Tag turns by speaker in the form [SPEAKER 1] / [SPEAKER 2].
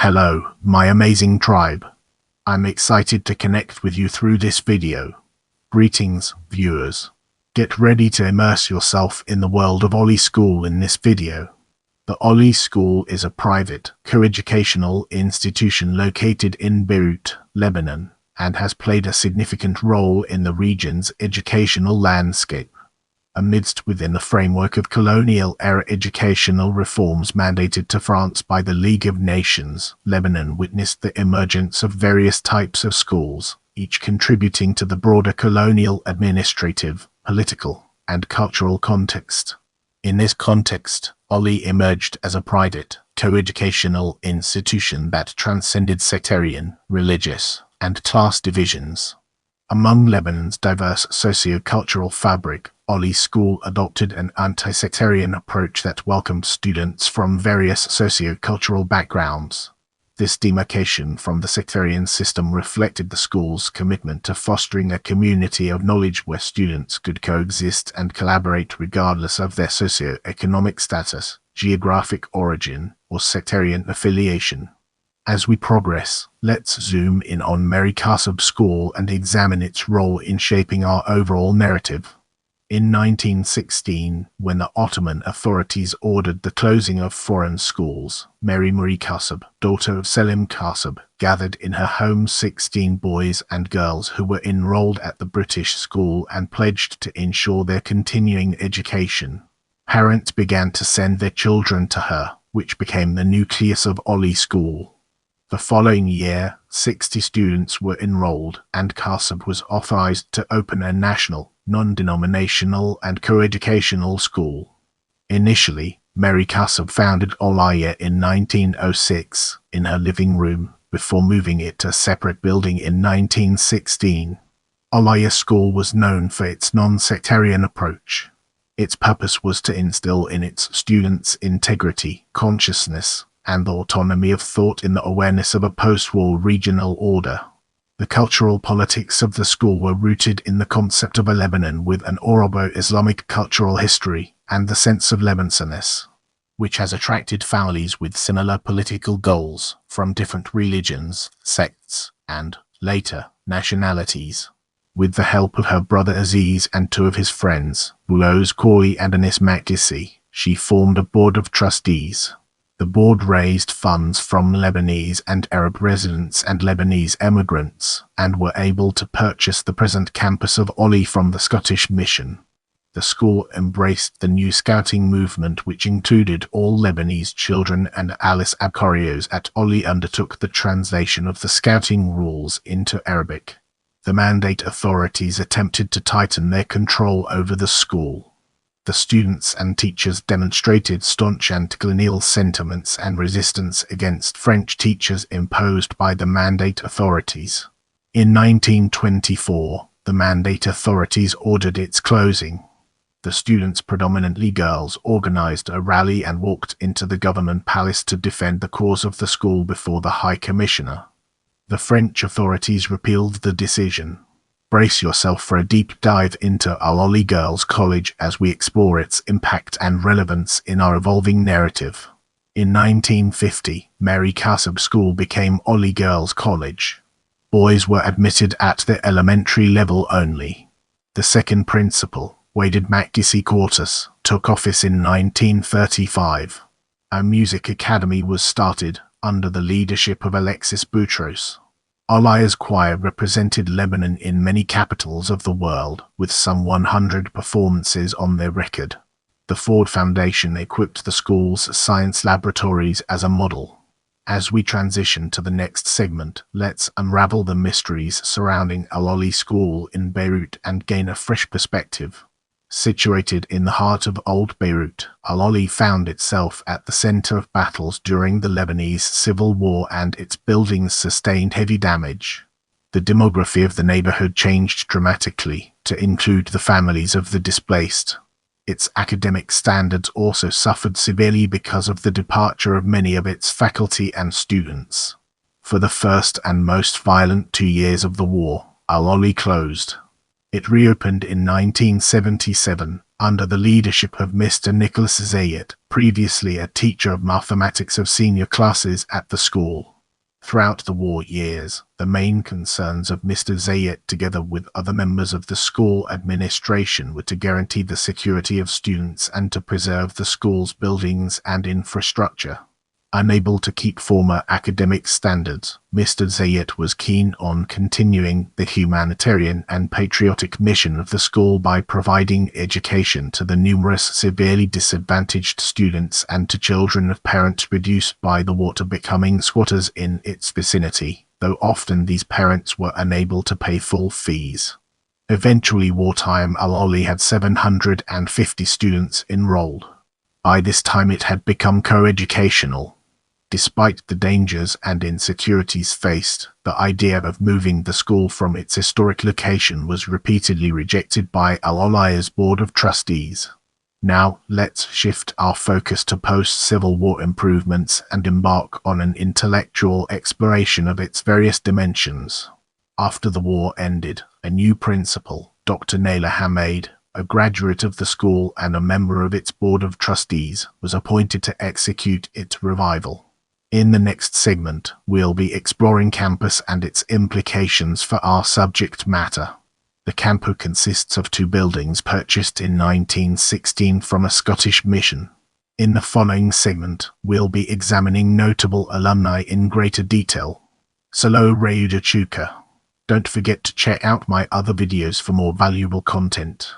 [SPEAKER 1] Hello, my amazing tribe. I'm excited to connect with you through this video. Greetings, viewers. Get ready to immerse yourself in the world of Ahliah School in this video. The Ahliah School is a private, coeducational institution located in Beirut, Lebanon, and has played a significant role in the region's educational landscape. Amidst within the framework of colonial-era educational reforms mandated to France by the League of Nations, Lebanon witnessed the emergence of various types of schools, each contributing to the broader colonial administrative, political, and cultural context. In this context, Ahliah emerged as a private, coeducational institution that transcended sectarian, religious, and class divisions. Among Lebanon's diverse socio-cultural fabric, Ahliah School adopted an anti-sectarian approach that welcomed students from various socio-cultural backgrounds. This demarcation from the sectarian system reflected the school's commitment to fostering a community of knowledge where students could coexist and collaborate regardless of their socio-economic status, geographic origin, or sectarian affiliation. As we progress, let's zoom in on Mary Kasab School and examine its role in shaping our overall narrative. In 1916, when the Ottoman authorities ordered the closing of foreign schools, Mary Kasab, daughter of Selim Kasab, gathered in her home 16 boys and girls who were enrolled at the British school and pledged to ensure their continuing education. Parents began to send their children to her, which became the nucleus of Ahliah School. The following year, 60 students were enrolled, and Kasab was authorized to open a national, non-denominational and coeducational school. Initially, Mary Kasab founded Ahliah in 1906 in her living room, before moving it to a separate building in 1916. Ahliah School was known for its non-sectarian approach. Its purpose was to instill in its students integrity, consciousness, and autonomy of thought in the awareness of a post-war regional order. The cultural politics of the school were rooted in the concept of a Lebanon with an Arabo-Islamic cultural history and the sense of Lebanese, which has attracted families with similar political goals from different religions, sects, and, later, nationalities. With the help of her brother Aziz and two of his friends, Boulos Khoury and Anis Makdisi, she formed a board of trustees. The board raised funds from Lebanese and Arab residents and Lebanese emigrants, and were able to purchase the present campus of Ahliah from the Scottish Mission. The school embraced the new scouting movement, which included all Lebanese children, and Alice Abkarios at Ahliah undertook the translation of the scouting rules into Arabic. The mandate authorities attempted to tighten their control over the school. The students and teachers demonstrated staunch anti-colonial sentiments and resistance against French teachers imposed by the mandate authorities. In 1924, the mandate authorities ordered its closing. The students, predominantly girls, organized a rally and walked into the government palace to defend the cause of the school before the High Commissioner. The French authorities repealed the decision. Brace yourself for a deep dive into Ahliah Girls' College as we explore its impact and relevance in our evolving narrative. In 1950, Mary Kasab School became Ahliah Girls' College. Boys were admitted at the elementary level only. The second principal, Wadid Makdisi Quartus, took office in 1935. A music academy was started under the leadership of Alexis Boutros. Ahliah's choir represented Lebanon in many capitals of the world, with some 100 performances on their record. The Ford Foundation equipped the school's science laboratories as a model. As we transition to the next segment, let's unravel the mysteries surrounding Ahliah School in Beirut and gain a fresh perspective. Situated in the heart of Old Beirut, Ahliah found itself at the center of battles during the Lebanese Civil War, and its buildings sustained heavy damage. The demography of the neighborhood changed dramatically to include the families of the displaced. Its academic standards also suffered severely because of the departure of many of its faculty and students. For the first and most violent 2 years of the war, Ahliah closed. It reopened in 1977, under the leadership of Mr. Nicholas Zayat, previously a teacher of mathematics of senior classes at the school. Throughout the war years, the main concerns of Mr. Zayat together with other members of the school administration were to guarantee the security of students and to preserve the school's buildings and infrastructure. Unable to keep former academic standards, Mr. Zayat was keen on continuing the humanitarian and patriotic mission of the school by providing education to the numerous severely disadvantaged students and to children of parents reduced by the war to becoming squatters in its vicinity, though often these parents were unable to pay full fees. Eventually, wartime Ahliah had 750 students enrolled. By this time it had become coeducational. Despite the dangers and insecurities faced, the idea of moving the school from its historic location was repeatedly rejected by Ahlah's Board of Trustees. Now, let's shift our focus to post-Civil War improvements and embark on an intellectual exploration of its various dimensions. After the war ended, a new principal, Dr. Naila Hamid, a graduate of the school and a member of its Board of Trustees, was appointed to execute its revival. In the next segment, we'll be exploring campus and its implications for our subject matter. The campus consists of two buildings purchased in 1916 from a Scottish mission. In the following segment, we'll be examining notable alumni in greater detail. Salo Reudachuka. Don't forget to check out my other videos for more valuable content.